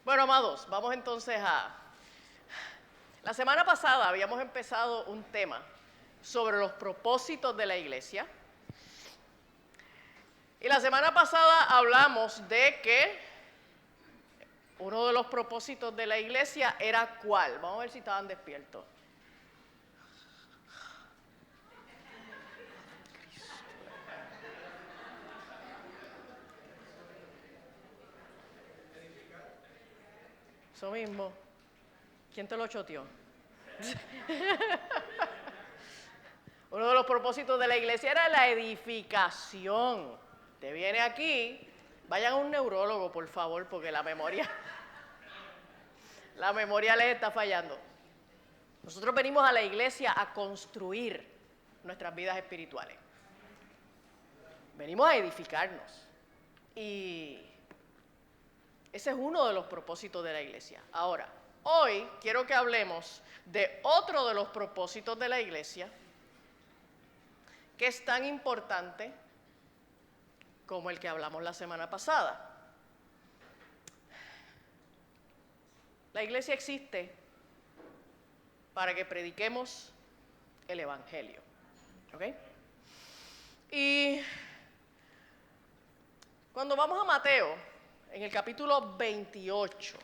Bueno, amados, vamos entonces a... La semana pasada habíamos empezado un tema sobre los propósitos de la iglesia. Y la semana pasada hablamos de que uno de los propósitos de la iglesia era ¿cuál? Vamos a ver si estaban despiertos. Eso mismo. ¿Quién te lo choteó? Uno de los propósitos de la iglesia era la edificación. Te viene aquí, vayan a un neurólogo, por favor, porque la memoria les está fallando. Nosotros venimos a la iglesia a construir nuestras vidas espirituales. Venimos a edificarnos. Y ese es uno de los propósitos de la iglesia. Ahora, hoy quiero que hablemos de otro de los propósitos de la iglesia, que es tan importante como el que hablamos la semana pasada. La iglesia existe para que prediquemos el evangelio. ¿Ok? Y cuando vamos a Mateo, en el capítulo 28,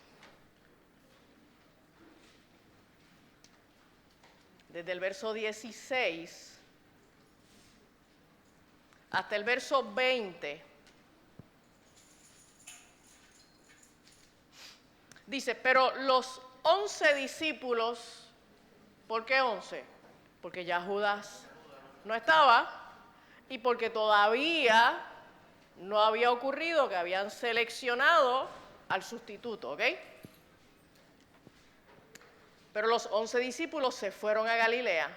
desde el verso 16 hasta el verso 20, dice, pero los 11 discípulos, ¿por qué 11? Porque ya Judas no estaba y porque todavía no había ocurrido que habían seleccionado al sustituto, ¿ok? Pero los 11 discípulos se fueron a Galilea,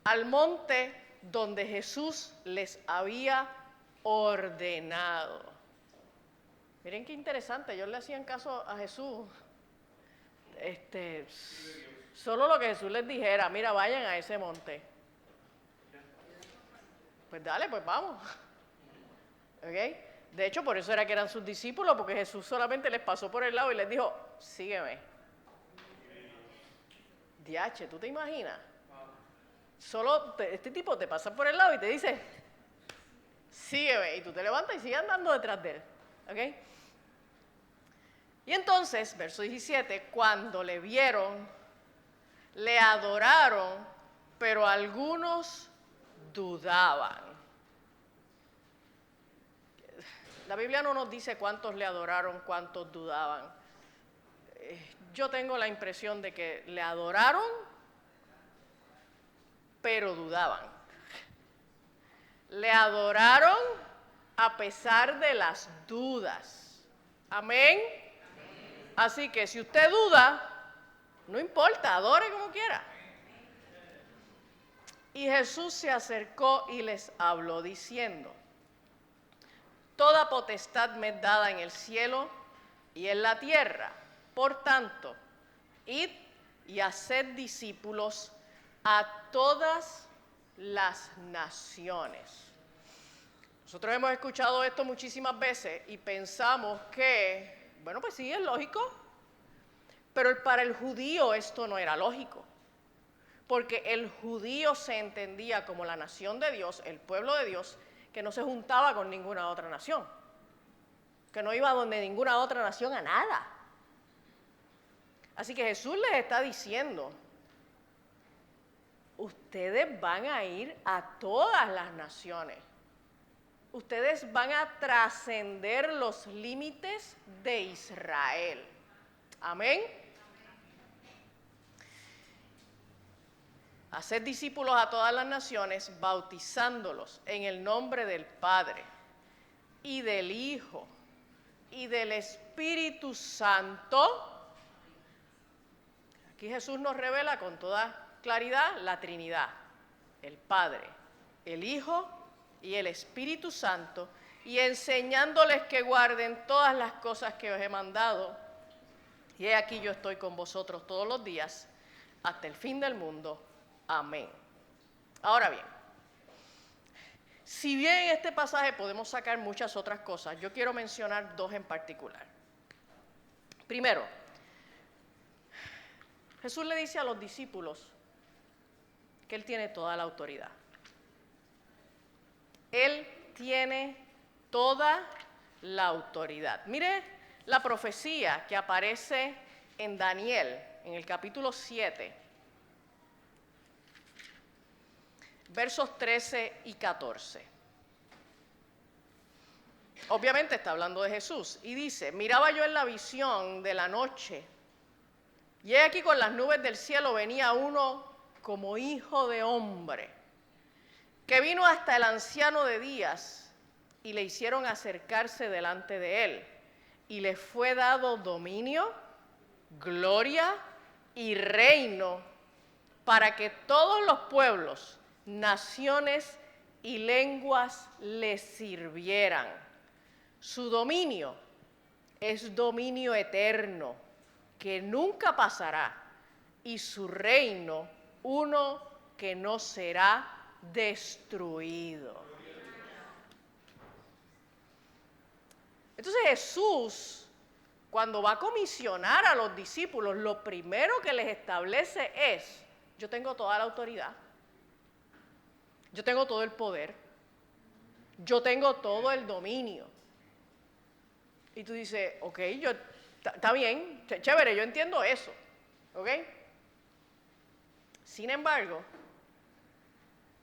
al monte donde Jesús les había ordenado. Miren qué interesante, ellos le hacían caso a Jesús. Solo lo que Jesús les dijera, mira, vayan a ese monte. Pues dale, pues vamos. ¿Ok? De hecho, por eso era que eran sus discípulos, porque Jesús solamente les pasó por el lado y les dijo, sígueme. Diache, ¿tú te imaginas? Este tipo te pasa por el lado y te dice, sígueme, y tú te levantas y sigues andando detrás de él. ¿Ok? Y entonces, verso 17, cuando le vieron, le adoraron, pero algunos dudaban. La Biblia no nos dice cuántos le adoraron, cuántos dudaban. Yo tengo la impresión de que le adoraron, pero dudaban. Le adoraron a pesar de las dudas. Amén. Así que si usted duda, no importa, adore como quiera. Y Jesús se acercó y les habló diciendo, toda potestad me es dada en el cielo y en la tierra. Por tanto, id y haced discípulos a todas las naciones. Nosotros hemos escuchado esto muchísimas veces y pensamos que, bueno, pues sí, es lógico, pero para el judío esto no era lógico, porque el judío se entendía como la nación de Dios, el pueblo de Dios, que no se juntaba con ninguna otra nación, que no iba donde ninguna otra nación a nada. Así que Jesús les está diciendo, ustedes van a ir a todas las naciones. Ustedes van a trascender los límites de Israel. Amén. Haced discípulos a todas las naciones, bautizándolos en el nombre del Padre y del Hijo y del Espíritu Santo. Aquí Jesús nos revela con toda claridad la Trinidad, el Padre, el Hijo y el Espíritu Santo, y enseñándoles que guarden todas las cosas que os he mandado. Y he aquí yo estoy con vosotros todos los días, hasta el fin del mundo. Amén. Ahora bien, si bien en este pasaje podemos sacar muchas otras cosas, yo quiero mencionar dos en particular. Primero, Jesús le dice a los discípulos que Él tiene toda la autoridad. Él tiene toda la autoridad. Mire la profecía que aparece en Daniel, en el capítulo 7, versos 13 y 14. Obviamente está hablando de Jesús y dice: miraba yo en la visión de la noche, y he aquí con las nubes del cielo venía uno como hijo de hombre, que vino hasta el anciano de días, y le hicieron acercarse delante de él, y le fue dado dominio, gloria y reino, para que todos los pueblos, naciones y lenguas le sirvieran. Su dominio es dominio eterno, que nunca pasará, y su reino uno que no será destruido. Entonces Jesús, cuando va a comisionar a los discípulos, lo primero que les establece es: yo tengo toda la autoridad, yo tengo todo el poder, yo tengo todo el dominio. Y tú dices: ok, está bien, chévere, yo entiendo eso, ¿ok? Sin embargo,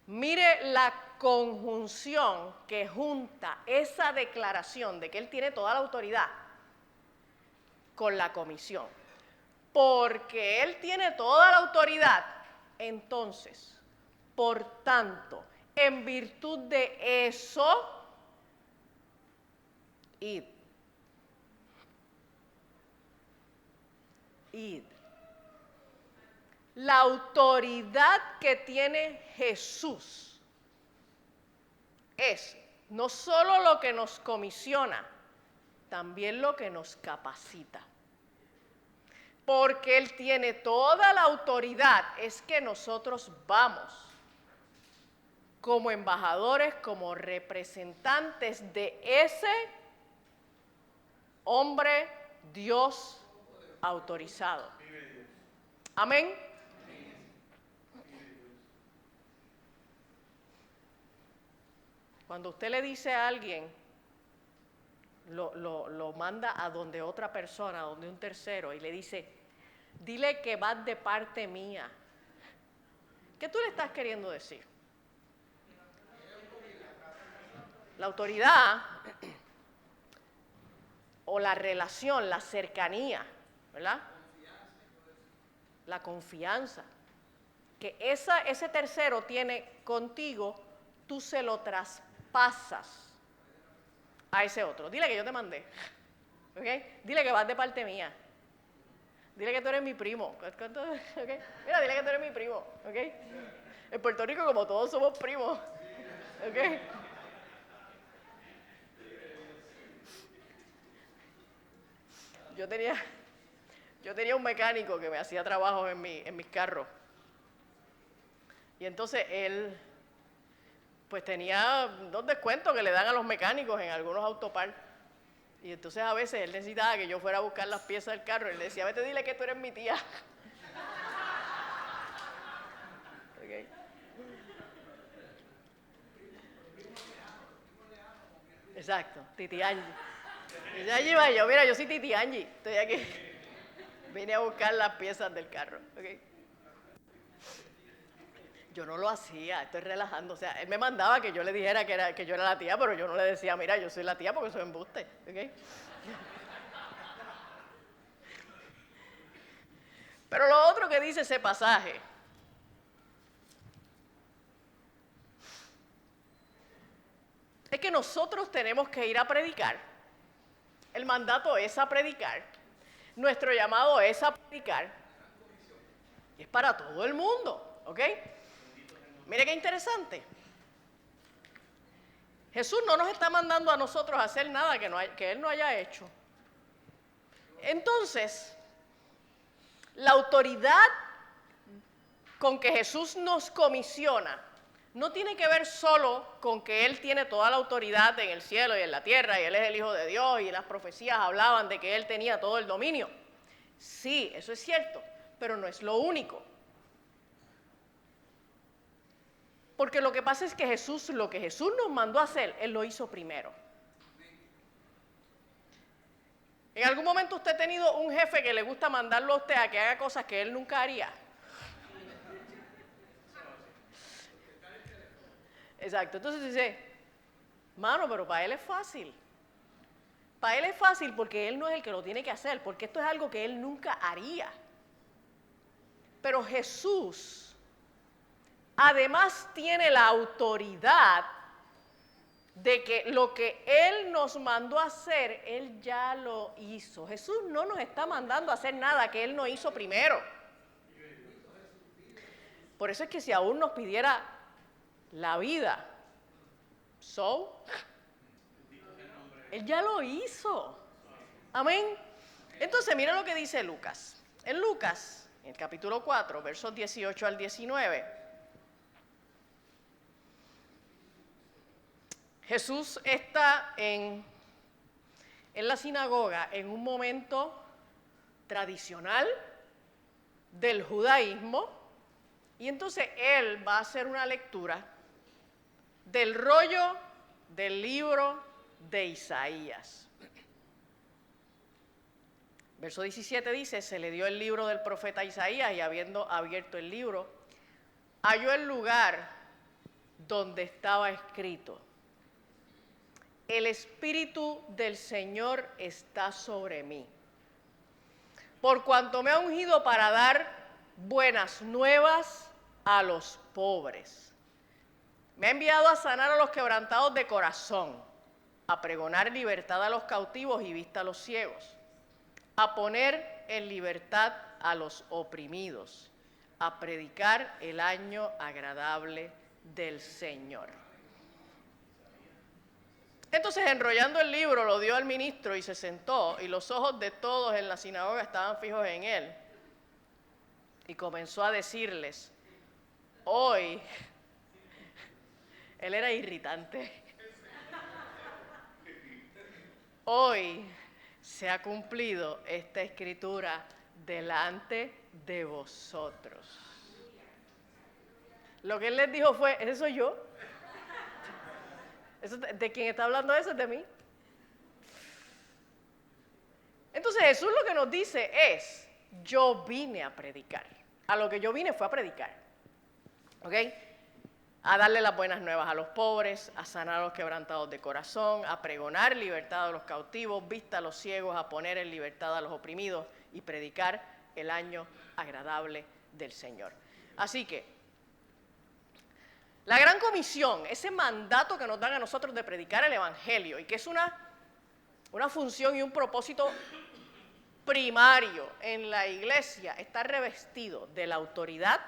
mire la conjunción que junta esa declaración de que Él tiene toda la autoridad con la comisión. Porque Él tiene toda la autoridad, entonces, por tanto, en virtud de eso, id. Id. La autoridad que tiene Jesús es no solo lo que nos comisiona, también lo que nos capacita. Porque Él tiene toda la autoridad, es que nosotros vamos como embajadores, como representantes de ese hombre, Dios autorizado. Amén. Cuando usted le dice a alguien, lo manda a donde otra persona, a donde un tercero, y le dice: dile que vas de parte mía. ¿Qué tú le estás queriendo decir? La autoridad o la relación, la cercanía, ¿verdad? La confianza que ese tercero tiene contigo, tú se lo traspasas a ese otro. Dile que yo te mandé, ¿ok? Dile que vas de parte mía. Dile que tú eres mi primo, ¿okay? Mira, dile que tú eres mi primo, ¿ok? En Puerto Rico, como todos somos primos, ¿ok? Yo tenía un mecánico que me hacía trabajos en mis carros. Y entonces él, pues tenía unos descuentos que le dan a los mecánicos en algunos autopar. Y entonces a veces él necesitaba que yo fuera a buscar las piezas del carro. Y le decía: vete, dile que tú eres mi tía. Okay. Exacto, Titi Angie. Y allí iba yo: mira, yo soy Titi Angie, estoy aquí. Vine a buscar las piezas del carro. Okay. Yo no lo hacía, estoy relajando. O sea, él me mandaba que yo le dijera que yo era la tía, pero yo no le decía: mira, yo soy la tía, porque soy embuste. ¿Okay? Pero lo otro que dice ese pasaje es que nosotros tenemos que ir a predicar. El mandato es a predicar. Nuestro llamado es a predicar. Y es para todo el mundo, ¿ok? Mire qué interesante. Jesús no nos está mandando a nosotros a hacer nada que Él no haya hecho. Entonces, la autoridad con que Jesús nos comisiona no tiene que ver solo con que Él tiene toda la autoridad en el cielo y en la tierra, y Él es el Hijo de Dios, y las profecías hablaban de que Él tenía todo el dominio. Sí, eso es cierto, pero no es lo único. Porque lo que pasa es que lo que Jesús nos mandó a hacer, Él lo hizo primero. ¿En algún momento usted ha tenido un jefe que le gusta mandarlo a usted a que haga cosas que Él nunca haría? Exacto, entonces dice, mano, pero para Él es fácil. Para Él es fácil porque Él no es el que lo tiene que hacer, porque esto es algo que Él nunca haría. Pero Jesús, además, tiene la autoridad de que lo que Él nos mandó a hacer, Él ya lo hizo. Jesús no nos está mandando a hacer nada que Él no hizo primero. Por eso es que si aún nos pidiera la vida, Él ya lo hizo. Amén. Entonces, mira lo que dice Lucas. En Lucas, en el capítulo 4, versos 18 al 19, Jesús está en la sinagoga en un momento tradicional del judaísmo, y entonces Él va a hacer una lectura del rollo del libro de Isaías. Verso 17 dice, se le dio el libro del profeta Isaías y habiendo abierto el libro, halló el lugar donde estaba escrito, el Espíritu del Señor está sobre mí, por cuanto me ha ungido para dar buenas nuevas a los pobres. Me ha enviado a sanar a los quebrantados de corazón, a pregonar libertad a los cautivos y vista a los ciegos, a poner en libertad a los oprimidos, a predicar el año agradable del Señor. Entonces, enrollando el libro, lo dio al ministro y se sentó, y los ojos de todos en la sinagoga estaban fijos en él. Y comenzó a decirles, hoy, él era irritante, hoy se ha cumplido esta escritura delante de vosotros. Lo que él les dijo fue, ese soy yo. ¿De quién está hablando eso? Es de mí. Entonces Jesús lo que nos dice es, yo vine a predicar. A lo que yo vine fue a predicar. ¿Ok? A darle las buenas nuevas a los pobres, a sanar a los quebrantados de corazón, a pregonar libertad a los cautivos, vista a los ciegos, a poner en libertad a los oprimidos y predicar el año agradable del Señor. Así que, la gran comisión, ese mandato que nos dan a nosotros de predicar el Evangelio, y que es una función y un propósito primario en la iglesia, está revestido de la autoridad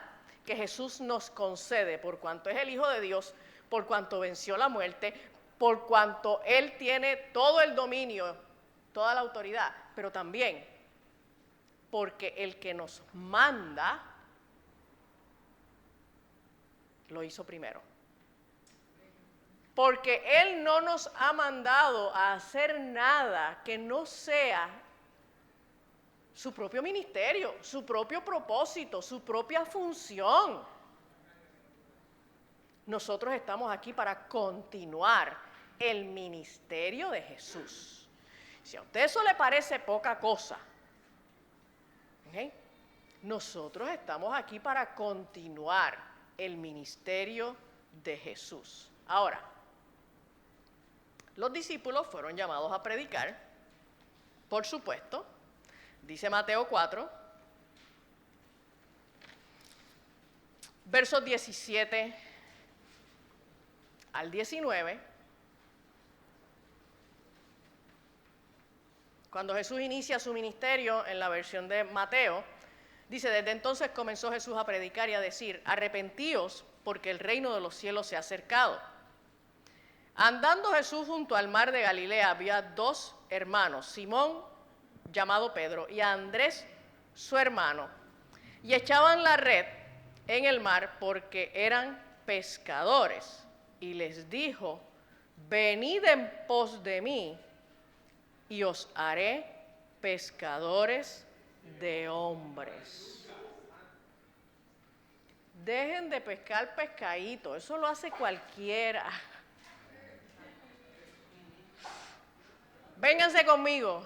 que Jesús nos concede por cuanto es el Hijo de Dios, por cuanto venció la muerte, por cuanto Él tiene todo el dominio, toda la autoridad, pero también porque el que nos manda lo hizo primero. Porque Él no nos ha mandado a hacer nada que no sea su propio ministerio, su propio propósito, su propia función. Nosotros estamos aquí para continuar el ministerio de Jesús. Si a usted eso le parece poca cosa, ¿okay? Nosotros estamos aquí para continuar el ministerio de Jesús. Ahora, los discípulos fueron llamados a predicar, por supuesto, dice Mateo 4, versos 17 al 19, cuando Jesús inicia su ministerio en la versión de Mateo, dice, desde entonces comenzó Jesús a predicar y a decir, arrepentíos porque el reino de los cielos se ha acercado. Andando Jesús junto al mar de Galilea, había dos hermanos, Simón, llamado Pedro, y a Andrés, su hermano, y echaban la red en el mar porque eran pescadores. Y les dijo, venid en pos de mí y os haré pescadores de hombres. Dejen de pescar pescadito, eso lo hace cualquiera. Vénganse conmigo,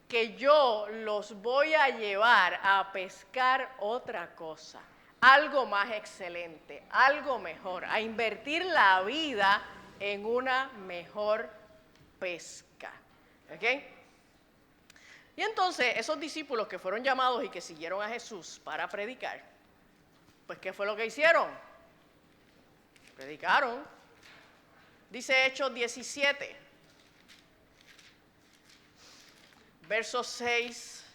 que yo los voy a llevar a pescar otra cosa, algo más excelente, algo mejor, a invertir la vida en una mejor pesca. ¿Ok? Y entonces esos discípulos que fueron llamados y que siguieron a Jesús para predicar, pues ¿qué fue lo que hicieron? Predicaron. Dice Hechos 17, versos 6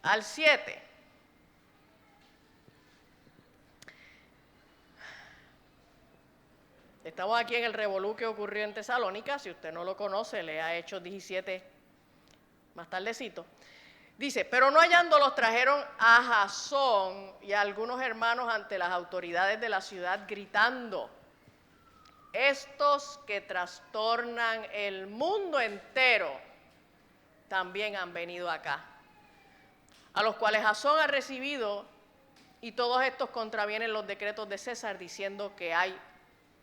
al 7. Estamos aquí en el revolú que ocurrió en Tesalónica. Si usted no lo conoce, lea Hechos 17 más tardecito. Dice, pero no hallándolos trajeron a Jasón y a algunos hermanos ante las autoridades de la ciudad gritando, estos que trastornan el mundo entero también han venido acá, a los cuales Jasón ha recibido, y todos estos contravienen los decretos de César diciendo que hay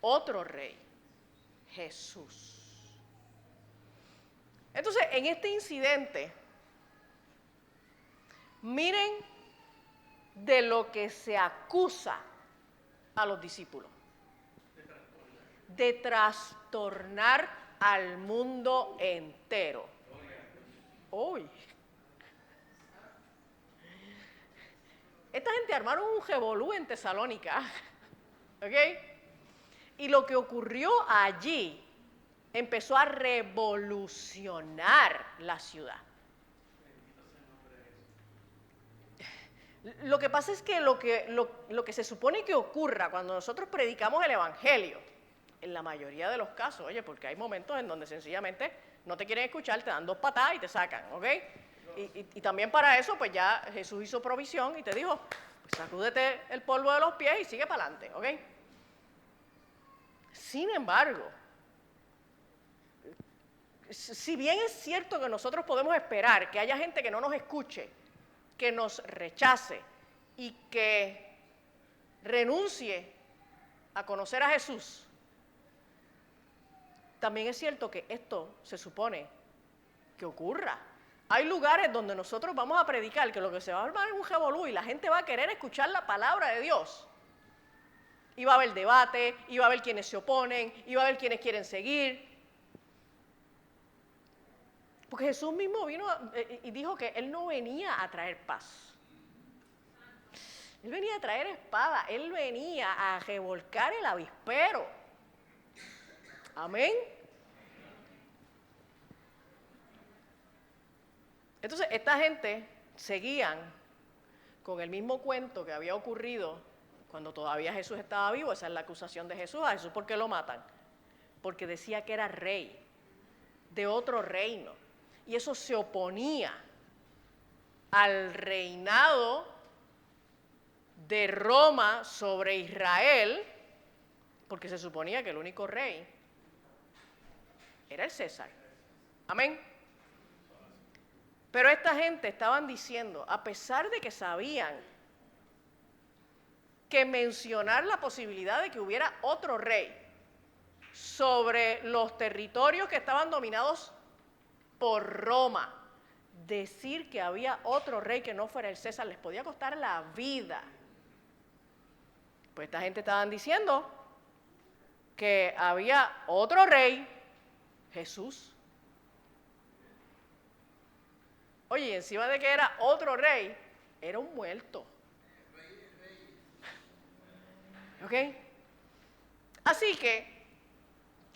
otro rey, Jesús. Entonces, en este incidente, miren de lo que se acusa a los discípulos. De trastornar al mundo entero. Uy. Esta gente armaron un revolú en Tesalónica. ¿Ok? Y lo que ocurrió allí empezó a revolucionar la ciudad. Lo que pasa es que lo que se supone que ocurra cuando nosotros predicamos el Evangelio, en la mayoría de los casos, oye, porque hay momentos en donde sencillamente no te quieren escuchar, te dan 2 patadas y te sacan, ¿ok? Y también para eso, pues ya Jesús hizo provisión y te dijo, pues sacúdete el polvo de los pies y sigue para adelante, ¿ok? Sin embargo, si bien es cierto que nosotros podemos esperar que haya gente que no nos escuche, que nos rechace y que renuncie a conocer a Jesús, también es cierto que esto se supone que ocurra. Hay lugares donde nosotros vamos a predicar que lo que se va a armar es un revolú y la gente va a querer escuchar la palabra de Dios. Y va a haber debate, y va a haber quienes se oponen, y va a haber quienes quieren seguir. Porque Jesús mismo vino y dijo que Él no venía a traer paz. Él venía a traer espada, Él venía a revolcar el avispero. Amén. Entonces, esta gente seguían con el mismo cuento que había ocurrido cuando todavía Jesús estaba vivo. Esa es la acusación de Jesús. ¿A Jesús por qué lo matan? Porque decía que era rey de otro reino. Y eso se oponía al reinado de Roma sobre Israel, porque se suponía que el único rey era el César. Amén. Pero esta gente estaban diciendo, a pesar de que sabían que mencionar la posibilidad de que hubiera otro rey sobre los territorios que estaban dominados por Roma, decir que había otro rey que no fuera el César les podía costar la vida. Pues esta gente estaban diciendo que había otro rey, Jesús. Oye, y encima de que era otro rey, era un muerto. ¿Ok? Así que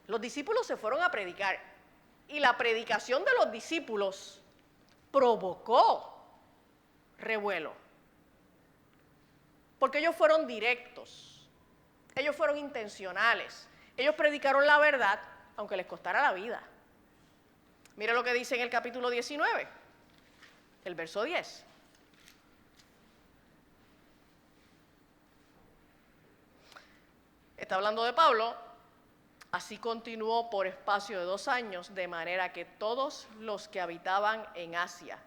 los discípulos se fueron a predicar y la predicación de los discípulos provocó revuelo. Porque ellos fueron directos, ellos fueron intencionales, ellos predicaron la verdad aunque les costara la vida. Mira lo que dice en el capítulo 19, el verso 10. está hablando de Pablo, así continuó por espacio de 2 años, de manera que todos los que habitaban en Asia,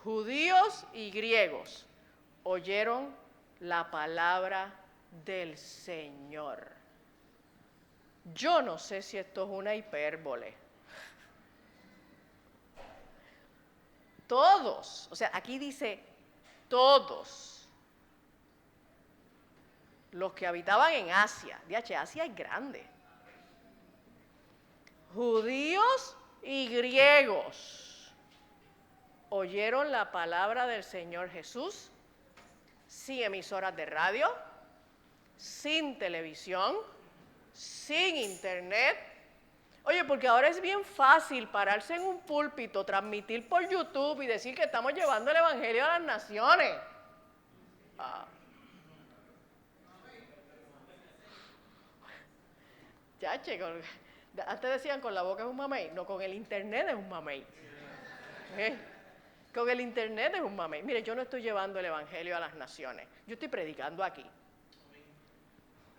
judíos y griegos, oyeron la palabra del Señor. Yo no sé si esto es una hipérbole. Todos, o sea, aquí dice todos los que habitaban en Asia. Asia es grande. Judíos y griegos oyeron la palabra del Señor Jesús sin emisoras de radio, sin televisión, sin internet. Oye, porque ahora es bien fácil pararse en un púlpito, transmitir por YouTube y decir que estamos llevando el Evangelio a las naciones. Chache, antes decían con la boca es un mamey, no, con el internet es un mamey. Con el internet es un mamey. Mire, yo no estoy llevando el Evangelio a las naciones, yo estoy predicando aquí.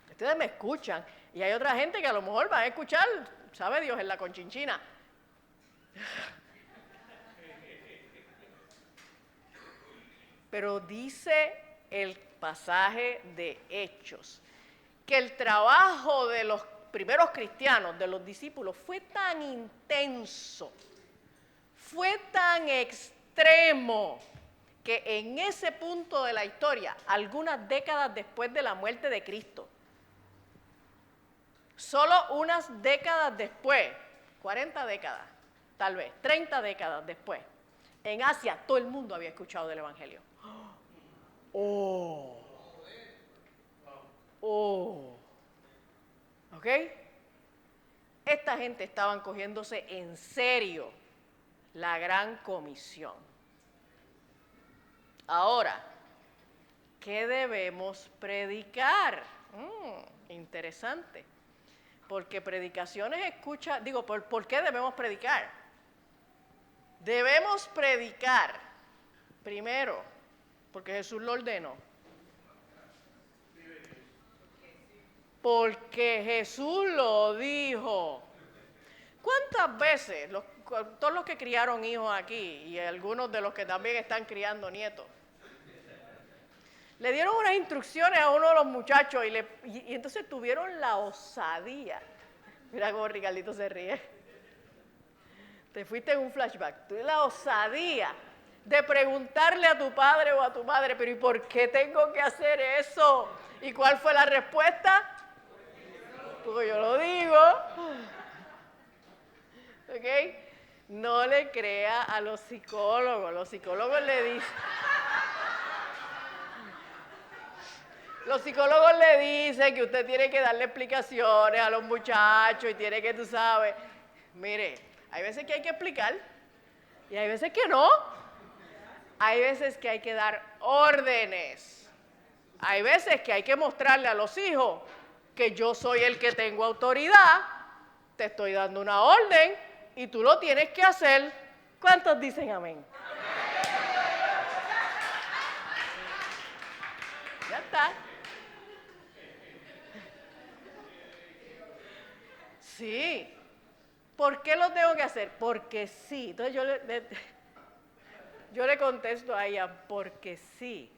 Ustedes me escuchan y hay otra gente que a lo mejor va a escuchar, sabe Dios, en la Conchinchina. Pero dice el pasaje de Hechos que el trabajo de los primeros cristianos, de los discípulos, fue tan intenso, fue tan extremo, que en ese punto de la historia, algunas décadas después de la muerte de Cristo, solo unas décadas después, 40 décadas, tal vez, 30 décadas después, en Asia todo el mundo había escuchado del Evangelio. ¿Ok? Esta gente estaban cogiéndose en serio la gran comisión. Ahora, ¿qué debemos predicar? Interesante. Porque predicaciones ¿por qué debemos predicar? Debemos predicar, primero, porque Jesús lo ordenó. Porque Jesús lo dijo. ¿Cuántas veces todos los que criaron hijos aquí y algunos de los que también están criando nietos, le dieron unas instrucciones a uno de los muchachos y entonces tuvieron la osadía? Mira cómo Ricardito se ríe. Te fuiste en un flashback. Tuviste la osadía de preguntarle a tu padre o a tu madre, pero ¿y por qué tengo que hacer eso? ¿Y cuál fue la respuesta? Porque yo lo digo. ¿Ok? No le crea a los psicólogos. Los psicólogos le dicen... Los psicólogos le dicen que usted tiene que darle explicaciones a los muchachos y tiene que, tú sabes... Mire, hay veces que hay que explicar y hay veces que no. Hay veces que hay que dar órdenes. Hay veces que hay que mostrarle a los hijos que yo soy el que tengo autoridad, te estoy dando una orden y tú lo tienes que hacer. ¿Cuántos dicen amén? Ya está. Sí. ¿Por qué lo tengo que hacer? Porque sí. Entonces yo le contesto a ella, porque sí.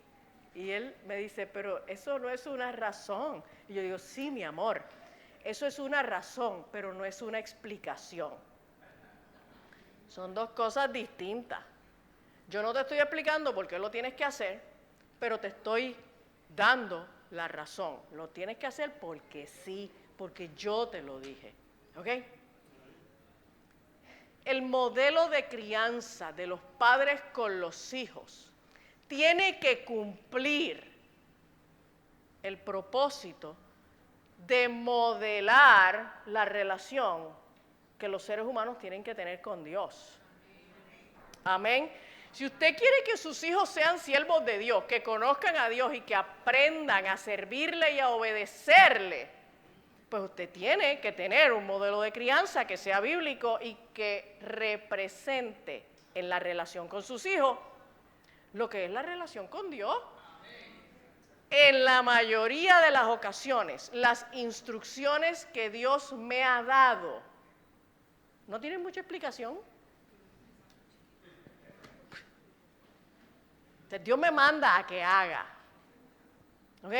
Y él me dice, pero eso no es una razón. Y yo digo, sí, mi amor, eso es una razón, pero no es una explicación. Son dos cosas distintas. Yo no te estoy explicando por qué lo tienes que hacer, pero te estoy dando la razón. Lo tienes que hacer porque sí, porque yo te lo dije. ¿Ok? El modelo de crianza de los padres con los hijos tiene que cumplir el propósito de modelar la relación que los seres humanos tienen que tener con Dios. Amén. Si usted quiere que sus hijos sean siervos de Dios, que conozcan a Dios y que aprendan a servirle y a obedecerle, pues usted tiene que tener un modelo de crianza que sea bíblico y que represente en la relación con sus hijos lo que es la relación con Dios. en la mayoría de las ocasiones, las instrucciones que Dios me ha dado no tienen mucha explicación. Entonces, Dios me manda a que haga. ¿Ok?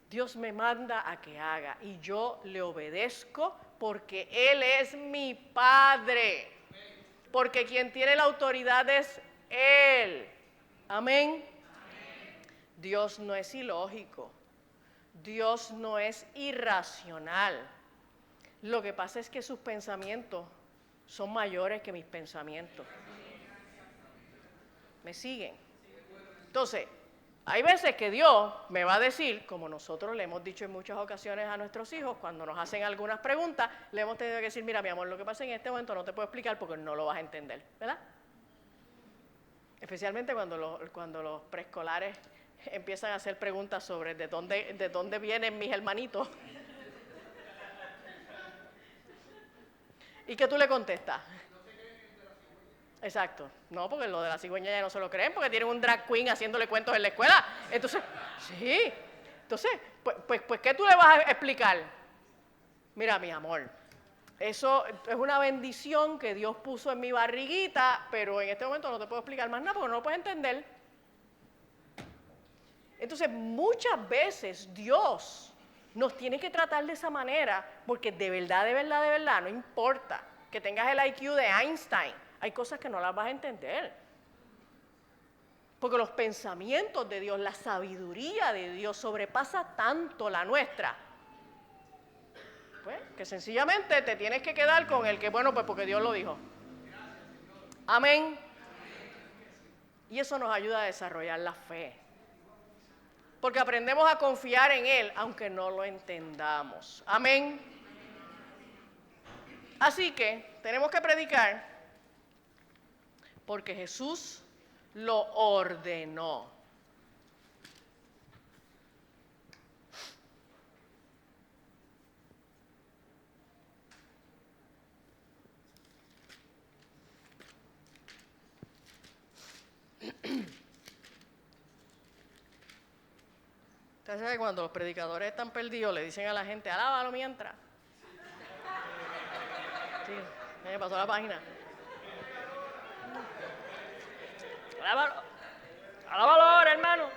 Dios me manda a que haga y yo le obedezco porque Él es mi Padre. Porque quien tiene la autoridad es Él. Amén. Dios no es ilógico. Dios no es irracional. Lo que pasa es que sus pensamientos son mayores que mis pensamientos. ¿Me siguen? Entonces, hay veces que Dios me va a decir, como nosotros le hemos dicho en muchas ocasiones a nuestros hijos, cuando nos hacen algunas preguntas, le hemos tenido que decir, mira, mi amor, lo que pasa en este momento no te puedo explicar porque no lo vas a entender, ¿verdad? Especialmente cuando los preescolares empiezan a hacer preguntas sobre de dónde vienen mis hermanitos. ¿Y qué tú le contestas? Exacto. No, porque lo de la cigüeña ya no se lo creen, porque tienen un drag queen haciéndole cuentos en la escuela. Entonces, sí. Entonces, pues ¿qué tú le vas a explicar? Mira, mi amor, eso es una bendición que Dios puso en mi barriguita, pero en este momento no te puedo explicar más nada porque no lo puedes entender. Entonces, muchas veces Dios nos tiene que tratar de esa manera, porque de verdad, no importa que tengas el IQ de Einstein, hay cosas que no las vas a entender. Porque los pensamientos de Dios, la sabiduría de Dios sobrepasa tanto la nuestra. Pues, que sencillamente te tienes que quedar con el que, bueno, pues porque Dios lo dijo. Amén. Y eso nos ayuda a desarrollar la fe. Porque aprendemos a confiar en Él, aunque no lo entendamos. Amén. Así que tenemos que predicar porque Jesús lo ordenó. Usted sabe que cuando los predicadores están perdidos le dicen a la gente, alábalo mientras. Sí, me pasó la página. Alábalo. Alábalo ahora, hermano.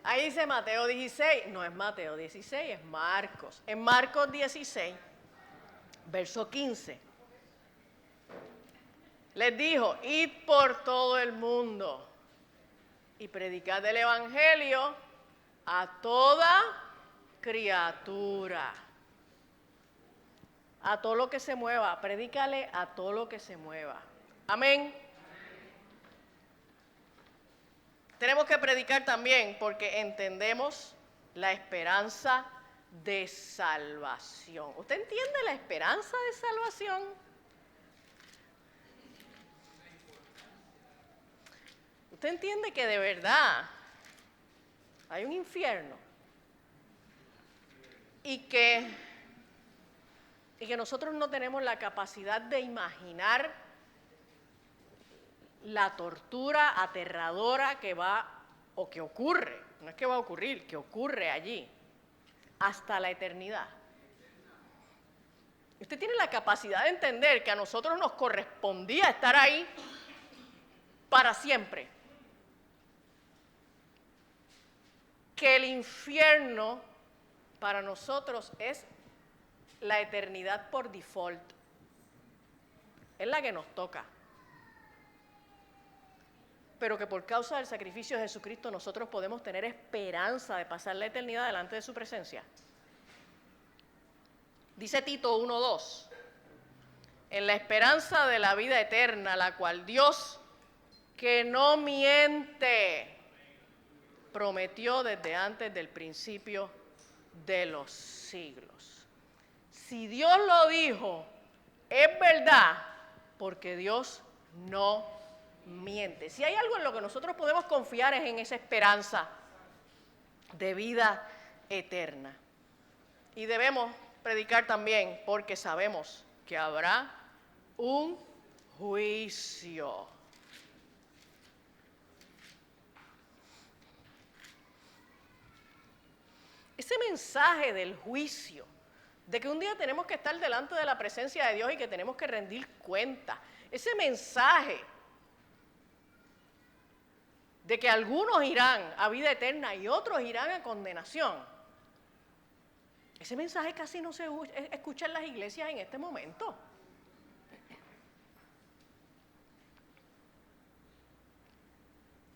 Ahí dice Mateo 16, no es Mateo 16, es Marcos. En Marcos 16, verso 15, les dijo, id por todo el mundo y predicad el evangelio a toda criatura. A todo lo que se mueva, predícale a todo lo que se mueva. Amén. Tenemos que predicar también porque entendemos la esperanza de salvación. ¿Usted entiende la esperanza de salvación? ¿Usted entiende que de verdad hay un infierno? Y que nosotros no tenemos la capacidad de imaginar la tortura aterradora que va, o que ocurre, no es que va a ocurrir, que ocurre allí, hasta la eternidad. Usted tiene la capacidad de entender que a nosotros nos correspondía estar ahí para siempre. Que el infierno para nosotros es la eternidad por default. Es la que nos toca. Pero que por causa del sacrificio de Jesucristo nosotros podemos tener esperanza de pasar la eternidad delante de su presencia. Dice Tito 1:2, en la esperanza de la vida eterna, la cual Dios, que no miente, prometió desde antes del principio de los siglos. Si Dios lo dijo, es verdad, porque Dios no miente. Si hay algo en lo que nosotros podemos confiar es en esa esperanza de vida eterna. Y debemos predicar también porque sabemos que habrá un juicio. Ese mensaje del juicio, de que un día tenemos que estar delante de la presencia de Dios y que tenemos que rendir cuenta, ese mensaje de que algunos irán a vida eterna y otros irán a condenación, ese mensaje casi no se escucha en las iglesias en este momento.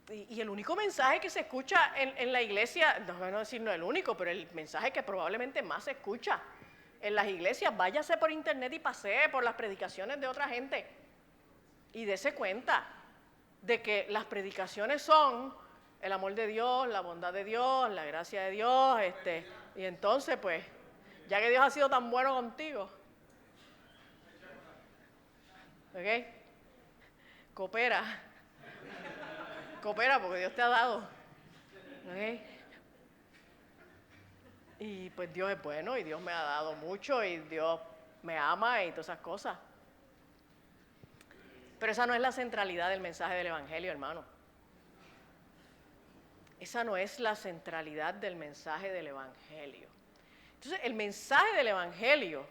Y el único mensaje que se escucha en la iglesia, no voy a decir no el único, pero el mensaje que probablemente más se escucha en las iglesias, váyase por internet y pasee por las predicaciones de otra gente y dése cuenta de que las predicaciones son el amor de Dios, la bondad de Dios, la gracia de Dios, y entonces pues, ya que Dios ha sido tan bueno contigo, ¿ok? Coopera porque Dios te ha dado, ¿ok? Y pues Dios es bueno y Dios me ha dado mucho y Dios me ama y todas esas cosas. Pero esa no es la centralidad del mensaje del Evangelio, hermano. Esa no es la centralidad del mensaje del Evangelio. Entonces, el mensaje del Evangelio,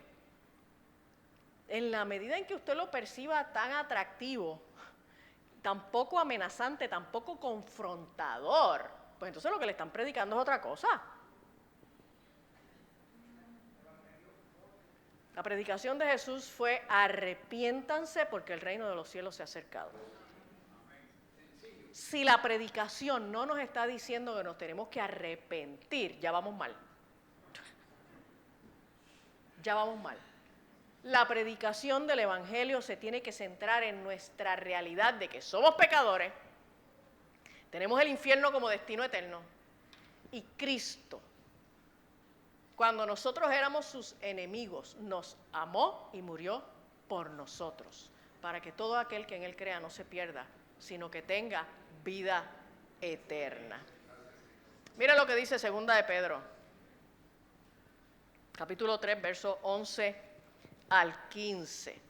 en la medida en que usted lo perciba tan atractivo, tan poco amenazante, tan poco confrontador, pues entonces lo que le están predicando es otra cosa. La predicación de Jesús fue: arrepiéntanse porque el reino de los cielos se ha acercado. Si la predicación no nos está diciendo que nos tenemos que arrepentir, ya vamos mal. Ya vamos mal. La predicación del Evangelio se tiene que centrar en nuestra realidad de que somos pecadores, tenemos el infierno como destino eterno, y Cristo, cuando nosotros éramos sus enemigos, nos amó y murió por nosotros, para que todo aquel que en Él crea no se pierda, sino que tenga vida eterna. Mira lo que dice 2 de Pedro, capítulo 3, verso 11 al 15.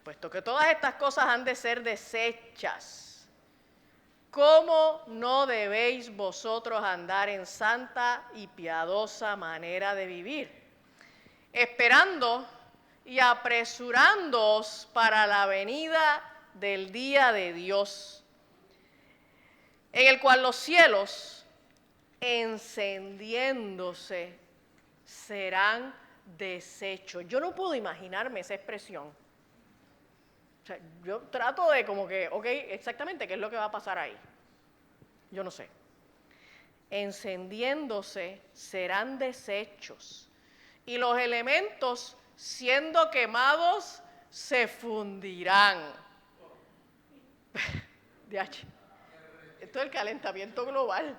Puesto que todas estas cosas han de ser desechas, ¿cómo no debéis vosotros andar en santa y piadosa manera de vivir, esperando y apresurándoos para la venida del día de Dios, en el cual los cielos, encendiéndose, serán deshechos? Yo no puedo imaginarme esa expresión. O sea, yo trato de como que, ok, exactamente qué es lo que va a pasar ahí. Yo no sé. Encendiéndose serán deshechos, y los elementos siendo quemados se fundirán. DH. Esto es el calentamiento global.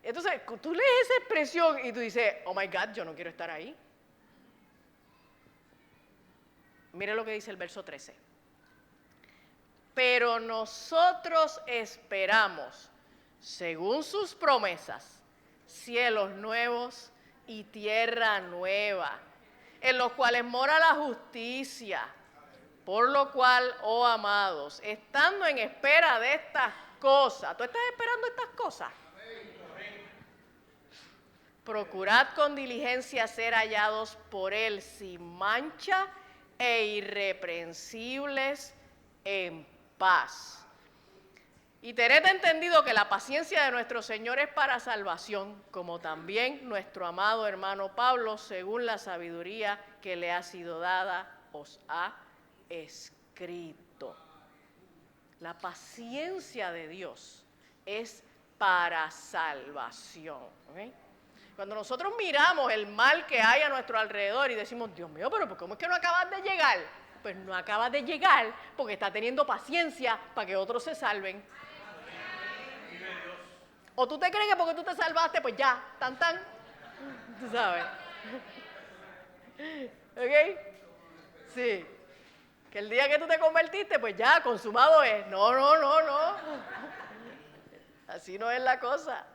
Entonces, tú lees esa expresión y tú dices, oh my God, yo no quiero estar ahí. Mire lo que dice el verso 13. Pero nosotros esperamos, según sus promesas, cielos nuevos y tierra nueva, en los cuales mora la justicia. Por lo cual, oh amados, estando en espera de estas cosas, ¿tú estás esperando estas cosas? Procurad con diligencia ser hallados por Él sin mancha e irreprensibles en paz. Y tened entendido que la paciencia de nuestro Señor es para salvación, como también nuestro amado hermano Pablo, según la sabiduría que le ha sido dada, os ha escrito. La paciencia de Dios es para salvación. ¿Okay? Cuando nosotros miramos el mal que hay a nuestro alrededor y decimos, Dios mío, pero ¿cómo es que no acabas de llegar? Pues no acabas de llegar porque está teniendo paciencia para que otros se salven. O tú te crees que porque tú te salvaste, pues ya, tan. Tú sabes. ¿Ok? Sí. Que el día que tú te convertiste, pues ya, consumado es. No. Así no es la cosa.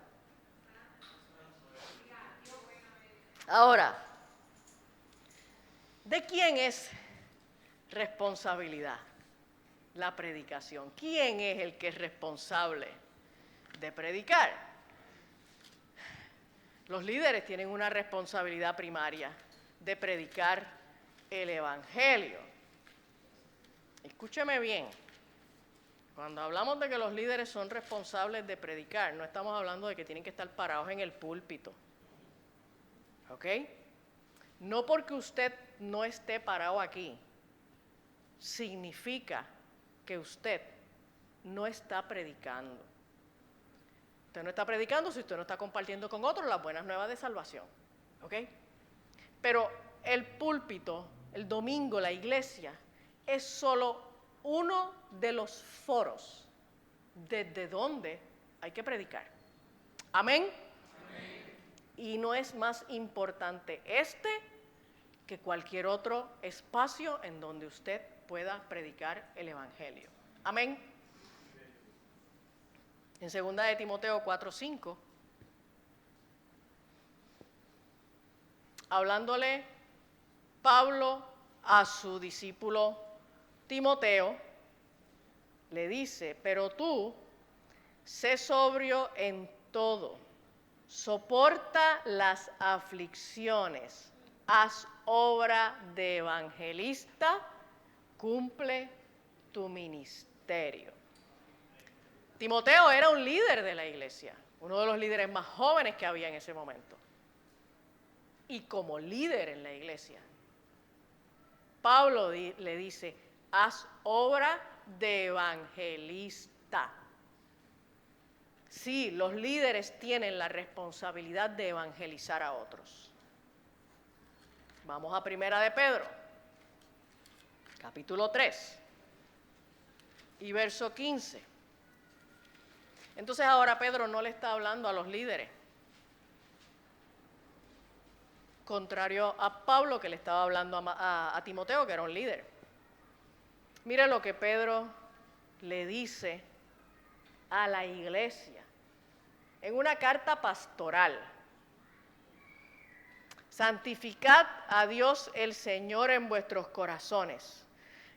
Ahora, ¿De quién es responsabilidad la predicación? ¿Quién es el que es responsable de predicar? Los líderes tienen una responsabilidad primaria de predicar el Evangelio. Escúcheme bien. Cuando hablamos de que los líderes son responsables de predicar, no estamos hablando de que tienen que estar parados en el púlpito. ¿Ok? No porque usted no esté parado aquí, significa que usted no está predicando. Usted no está predicando si usted no está compartiendo con otros las buenas nuevas de salvación. ¿Ok? Pero el púlpito, el domingo, la iglesia, es solo uno de los foros desde donde hay que predicar. Amén. Y no es más importante este que cualquier otro espacio en donde usted pueda predicar el Evangelio. Amén. En 2 de Timoteo 4:5, hablándole Pablo a su discípulo Timoteo, le dice: pero tú, sé sobrio en todo, soporta las aflicciones, haz obra de evangelista, cumple tu ministerio. Timoteo era un líder de la iglesia, uno de los líderes más jóvenes que había en ese momento. Y como líder en la iglesia, Pablo le dice: haz obra de evangelista. Sí, los líderes tienen la responsabilidad de evangelizar a otros. Vamos a 1 de Pedro, capítulo 3 y verso 15. Entonces ahora Pedro no le está hablando a los líderes, contrario a Pablo, que le estaba hablando a Timoteo, que era un líder. Mire lo que Pedro le dice a la iglesia en una carta pastoral. Santificad a Dios el Señor en vuestros corazones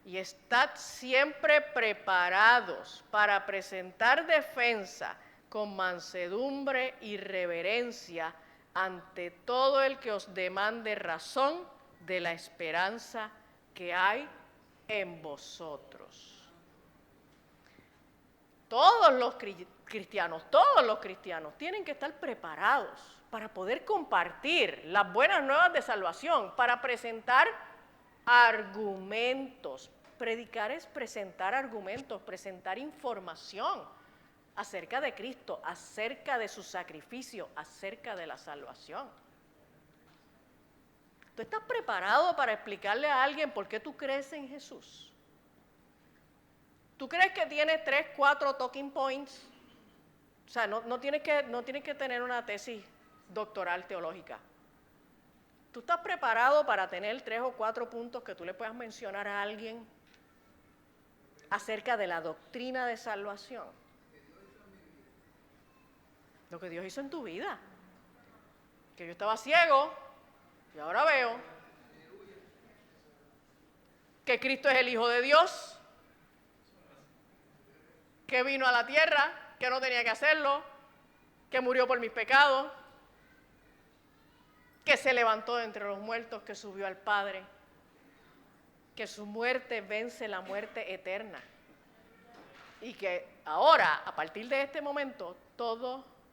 y estad siempre preparados para presentar defensa con mansedumbre y reverencia ante todo el que os demande razón de la esperanza que hay en vosotros. Todos los cristianos tienen que estar preparados para poder compartir las buenas nuevas de salvación, para presentar argumentos. Predicar es presentar argumentos, presentar información acerca de Cristo, acerca de su sacrificio, acerca de la salvación. ¿Tú estás preparado para explicarle a alguien por qué tú crees en Jesús? ¿Tú crees que tienes 3, 4 talking points? O sea, no tienes que tener una tesis doctoral teológica. ¿Tú estás preparado para tener 3 o 4 puntos que tú le puedas mencionar a alguien acerca de la doctrina de salvación? Lo que Dios hizo en tu vida. Que yo estaba ciego y ahora veo. Que Cristo es el Hijo de Dios. Que vino a la tierra, que no tenía que hacerlo, que murió por mis pecados, que se levantó de entre los muertos, que subió al Padre, que su muerte vence la muerte eterna. Y que ahora, a partir de este momento,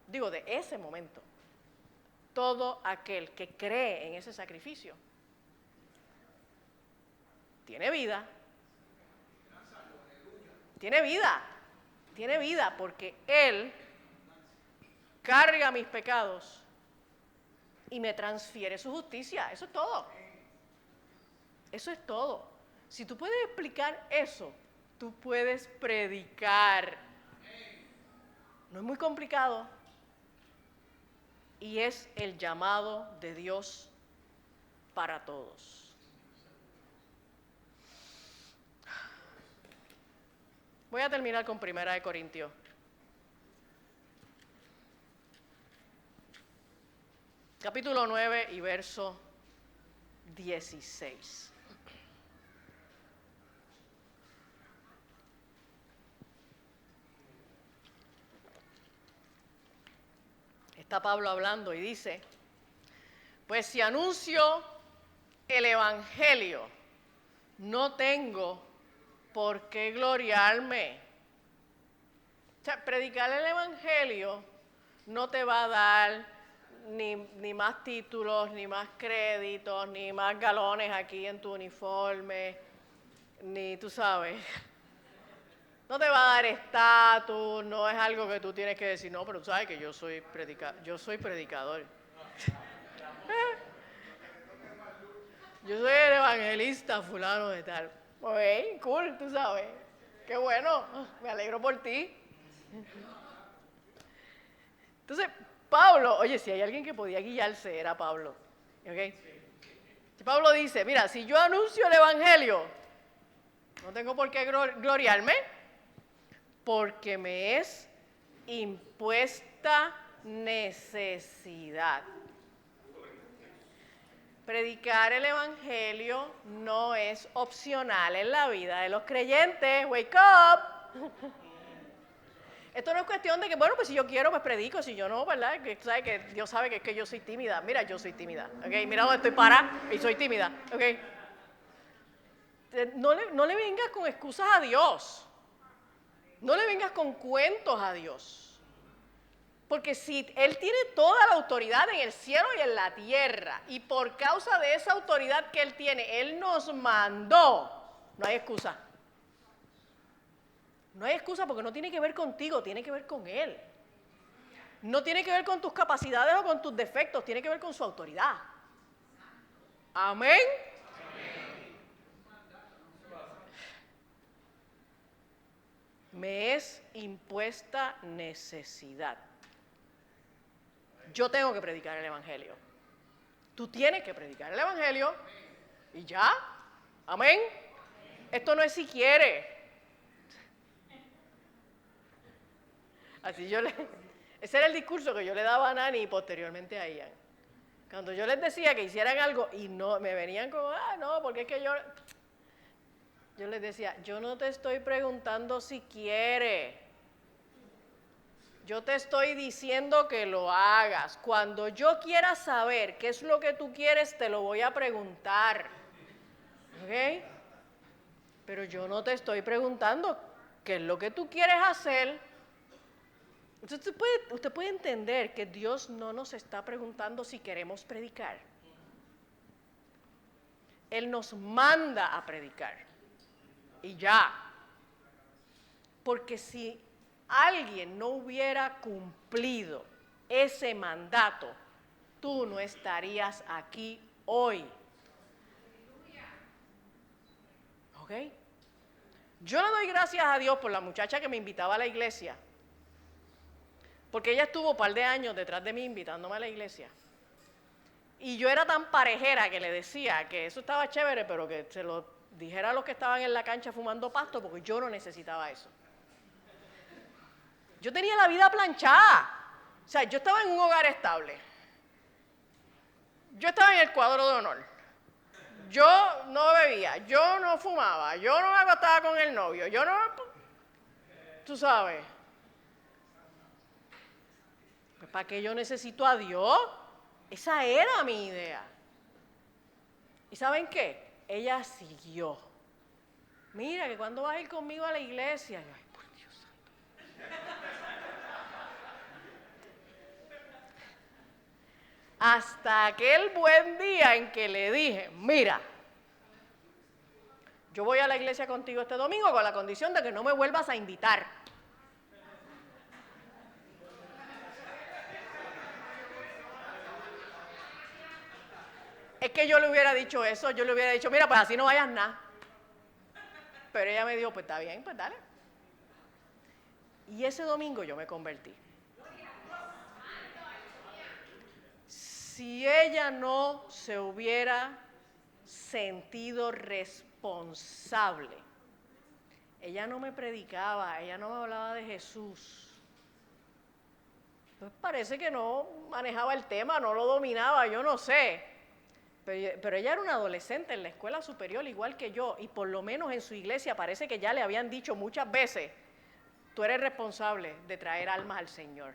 de ese momento, todo aquel que cree en ese sacrificio, tiene vida. Tiene vida. Tiene vida porque Él carga mis pecados y me transfiere su justicia. Eso es todo. Eso es todo. Si tú puedes explicar eso, tú puedes predicar. No es muy complicado. Y es el llamado de Dios para todos. Voy a terminar con 1 de Corintios. Capítulo 9 y verso 16. Está Pablo hablando y dice, pues si anuncio el Evangelio, no tengo por qué gloriarme. O sea, predicar el Evangelio no te va a dar ni más títulos, ni más créditos, ni más galones aquí en tu uniforme, ni tú sabes. No te va a dar estatus, no es algo que tú tienes que decir, no, pero tú sabes que yo soy predicador. Yo soy el evangelista fulano de tal. Ok, cool, tú sabes. Qué bueno, me alegro por ti. Entonces, Pablo, oye, si hay alguien que podía guiarse, era Pablo. ¿Ok? Pablo dice, mira, si yo anuncio el evangelio, no tengo por qué gloriarme, porque me es impuesta necesidad. Predicar el evangelio no es opcional en la vida de los creyentes. Wake up. Esto no es cuestión de que, bueno, pues si yo quiero, pues predico, si yo no, ¿verdad? Que, ¿sabes? Que Dios sabe que es que yo soy tímida. Mira, yo soy tímida, ¿ok? Mira dónde estoy parada y soy tímida, ¿ok? No le vengas con excusas a Dios. No le vengas con cuentos a Dios. Porque si Él tiene toda la autoridad en el cielo y en la tierra, y por causa de esa autoridad que Él tiene, Él nos mandó, no hay excusa. No hay excusa porque no tiene que ver contigo, tiene que ver con Él. No tiene que ver con tus capacidades o con tus defectos, tiene que ver con su autoridad. Amén. Me es impuesta necesidad. Yo tengo que predicar el evangelio. Tú tienes que predicar el evangelio y ya. Amén. Esto no es si quiere. Ese era el discurso que yo le daba a Nani y posteriormente a Ian. Cuando yo les decía que hicieran algo y no me venían como, no, porque es que yo les decía, yo no te estoy preguntando si quiere. Yo te estoy diciendo que lo hagas. Cuando yo quiera saber qué es lo que tú quieres, te lo voy a preguntar. ¿Ok? Pero yo no te estoy preguntando qué es lo que tú quieres hacer. Usted puede entender que Dios no nos está preguntando si queremos predicar. Él nos manda a predicar. Y ya. Porque si alguien no hubiera cumplido ese mandato, tú no estarías aquí hoy. ¿Ok? Yo le doy gracias a Dios por la muchacha que me invitaba a la iglesia. Porque ella estuvo un par de años detrás de mí invitándome a la iglesia. Y yo era tan parejera que le decía que eso estaba chévere, pero que se lo dijera a los que estaban en la cancha fumando pasto, porque yo no necesitaba eso. Yo tenía la vida planchada. O sea, yo estaba en un hogar estable. Yo estaba en el cuadro de honor. Yo no bebía, yo no fumaba, yo no me acostaba con el novio, yo no... Tú sabes. Pues ¿para qué yo necesito a Dios? Esa era mi idea. ¿Y saben qué? Ella siguió. Mira, que cuando vas a ir conmigo a la iglesia, yo, ay, por Dios santo. Hasta aquel buen día en que le dije, mira, yo voy a la iglesia contigo este domingo con la condición de que no me vuelvas a invitar. Es que yo le hubiera dicho eso, yo le hubiera dicho, mira, pues así no vayas nada. Pero ella me dijo, pues está bien, pues dale. Y ese domingo yo me convertí. Si ella no se hubiera sentido responsable, ella no me predicaba, ella no me hablaba de Jesús. Pues parece que no manejaba el tema, no lo dominaba, yo no sé. Pero ella era una adolescente en la escuela superior igual que yo, y por lo menos en su iglesia parece que ya le habían dicho muchas veces, tú eres responsable de traer almas al Señor.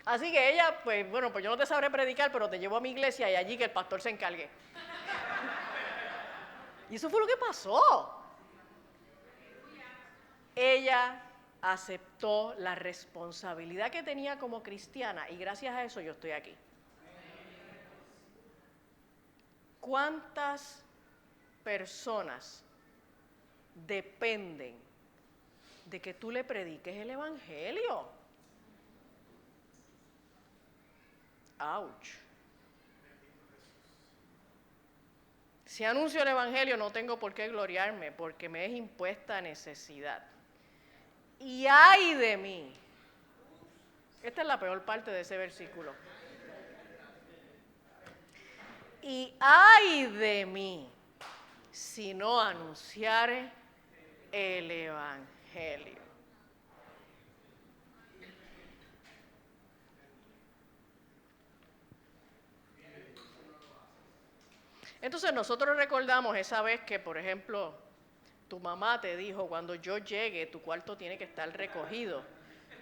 Así que ella, pues bueno, pues yo no te sabré predicar, pero te llevo a mi iglesia y allí que el pastor se encargue. Y eso fue lo que pasó. Ella aceptó la responsabilidad que tenía como cristiana y gracias a eso yo estoy aquí. ¿Cuántas personas dependen de que tú le prediques el evangelio? ¡Auch! Si anuncio el evangelio no tengo por qué gloriarme porque me es impuesta necesidad. Y ay de mí. Esta es la peor parte de ese versículo. Y ay de mí si no anunciare el evangelio. Entonces nosotros recordamos esa vez que, por ejemplo, tu mamá te dijo, cuando yo llegue, tu cuarto tiene que estar recogido.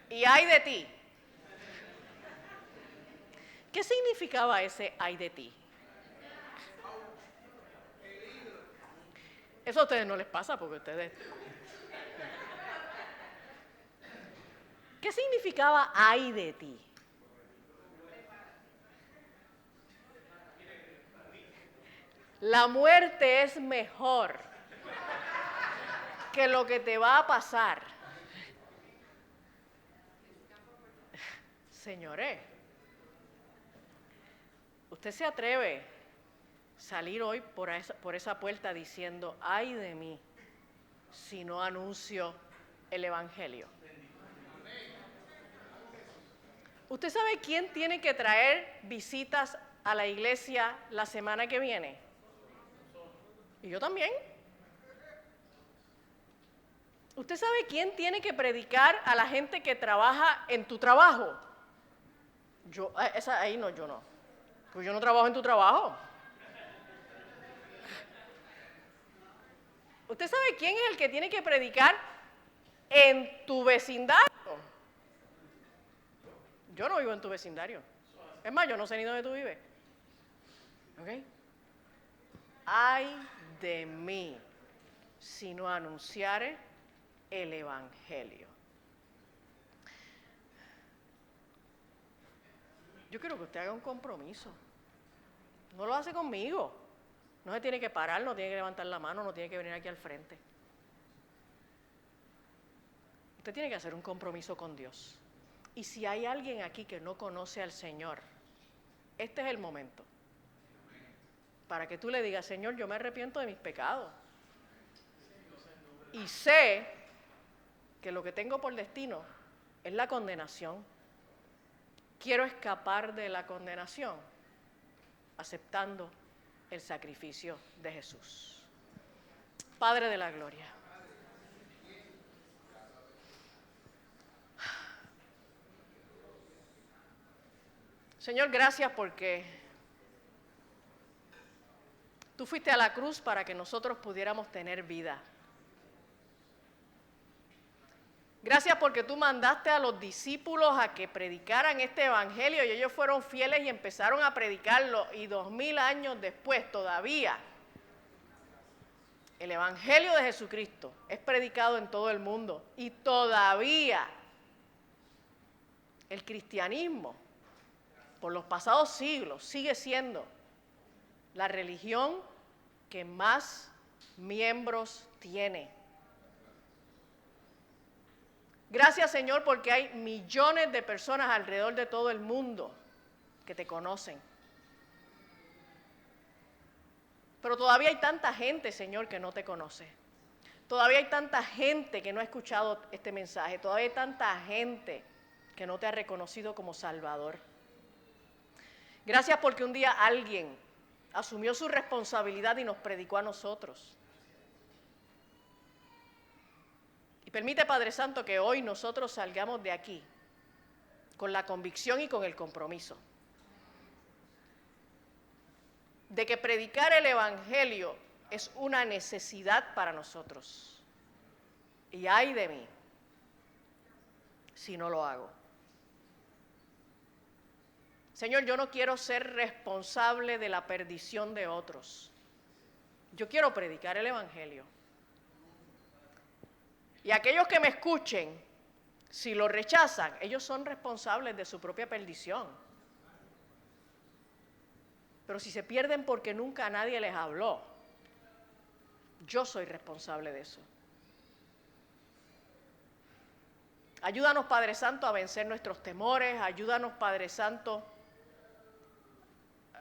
Y ay de ti. ¿Qué significaba ese ay de ti? Eso a ustedes no les pasa porque ustedes... ¿Qué significaba ay de ti? La muerte es mejor que lo que te va a pasar. Señores, usted se atreve a salir hoy por esa puerta diciendo, ay de mí, si no anuncio el evangelio. ¿Usted sabe quién tiene que traer visitas a la iglesia la semana que viene? Y yo también. ¿Usted sabe quién tiene que predicar a la gente que trabaja en tu trabajo? Yo, ahí no, yo no. Pues yo no trabajo en tu trabajo. ¿Usted sabe quién es el que tiene que predicar en tu vecindario? Yo no vivo en tu vecindario. Es más, yo no sé ni dónde tú vives. ¿Ok? Ay de mí si no anunciare el evangelio. Yo quiero que usted haga un compromiso. No lo hace conmigo. No se tiene que parar, no tiene que levantar la mano, no tiene que venir aquí al frente. Usted tiene que hacer un compromiso con Dios. Y si hay alguien aquí que no conoce al Señor, este es el momento para que tú le digas, Señor, yo me arrepiento de mis pecados. Y sé que lo que tengo por destino es la condenación. Quiero escapar de la condenación aceptando el sacrificio de Jesús. Padre de la gloria. Señor, gracias porque tú fuiste a la cruz para que nosotros pudiéramos tener vida. Gracias porque tú mandaste a los discípulos a que predicaran este evangelio y ellos fueron fieles y empezaron a predicarlo y 2000 años después todavía el evangelio de Jesucristo es predicado en todo el mundo y todavía el cristianismo por los pasados siglos sigue siendo la religión que más miembros tiene. Gracias, Señor, porque hay millones de personas alrededor de todo el mundo que te conocen. Pero todavía hay tanta gente, Señor, que no te conoce. Todavía hay tanta gente que no ha escuchado este mensaje. Todavía hay tanta gente que no te ha reconocido como Salvador. Gracias porque un día alguien asumió su responsabilidad y nos predicó a nosotros. Y permite, Padre Santo, que hoy nosotros salgamos de aquí con la convicción y con el compromiso de que predicar el Evangelio es una necesidad para nosotros. Y ay de mí si no lo hago. Señor, yo no quiero ser responsable de la perdición de otros. Yo quiero predicar el Evangelio. Y aquellos que me escuchen, si lo rechazan, ellos son responsables de su propia perdición. Pero si se pierden porque nunca nadie les habló, yo soy responsable de eso. Ayúdanos, Padre Santo, a vencer nuestros temores. Ayúdanos, Padre Santo,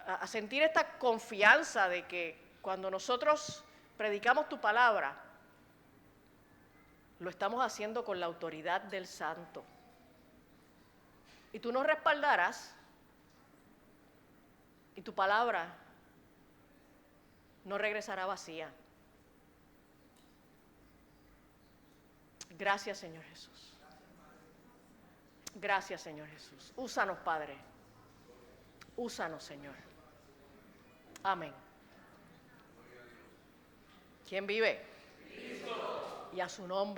a sentir esta confianza de que cuando nosotros predicamos tu palabra, lo estamos haciendo con la autoridad del Santo. Y tú nos respaldarás y tu palabra no regresará vacía. Gracias, Señor Jesús. Gracias, Señor Jesús. Úsanos, Padre. Úsanos, Señor. Amén. ¿Quién vive? Cristo. Y a su nombre.